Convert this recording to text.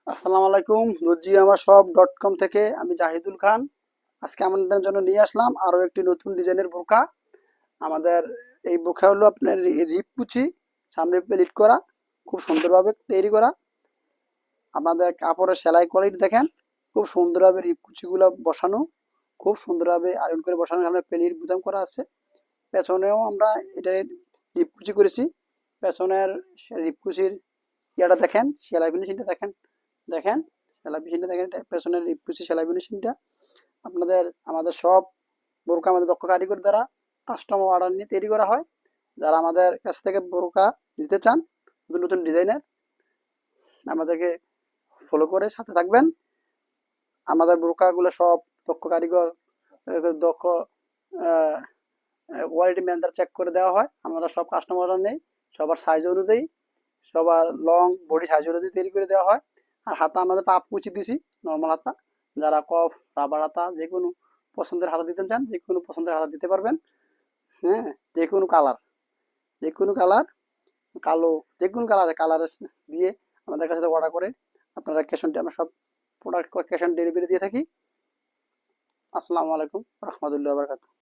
আসসালামু আলাইকুম। দর্জি আমার শপ ডট কম থেকে আমি জাহিদুল খান। আজকে আমাদের জন্য নিয়ে আসলাম আরো একটি নতুন ডিজাইনের বোরকা। আমাদের এই বোরকা হলো আপনার রিপ কুচি, সামনে প্লিট করা, খুব সুন্দরভাবে তৈরি করা। আপনাদের কাপড়ের সেলাই কোয়ালিটি দেখেন, খুব সুন্দরভাবে রিপ কুচিগুলো বসানো, খুব সুন্দরভাবে আয়রন করে বসানো। সামনে প্লিট বুতাম করা আছে, পেছনেও আমরা এটা রিপ কুচি করেছি। পেছনের রিপ কুচির ইয়াটা দেখেন, সেলাই ফিনিশিংটা দেখেন, দেখেন সেলাই মেশিনটা দেখেন, এটা পেছনের ইপুসি সেলাই মেশিনটা। আমাদের সব বোরকা আমাদের দক্ষ কারিগর দ্বারা কাস্টমার অর্ডার নিয়ে তৈরি করা হয়। যারা আমাদের কাছ থেকে বোরকা নিতে চান নতুন নতুন ডিজাইনের, আমাদেরকে ফলো করে সাথে থাকবেন। আমাদের বোরকাগুলো সব দক্ষ কারিগর, দক্ষ কোয়ালিটি ম্যান দ্বারা চেক করে দেওয়া হয়। আমরা সব কাস্টমার অর্ডার নেই, সবার সাইজ অনুযায়ী, সবার লং বডি সাইজ অনুযায়ী তৈরি করে দেওয়া হয়। আর হাতা আমাদের পাপ কুচি দিছি, নর্মাল হাতা। যারা কফ রাবার হাতা যে কোনো পছন্দের হাতা দিতে চান, যে কোনো পছন্দের হাতা দিতে পারবেন। হ্যাঁ, যে কোনো কালার, যে কোনো কালার, কালো, যে কোনো কালারের দিয়ে আমাদের কাছে অর্ডার করে আপনারা ক্যাশ অন, আমরা সব প্রোডাক্ট ক্যাশ অন ডেলিভারি দিয়ে থাকি। আসসালামু আলাইকুম রহমতুল্লাহ বারকাত।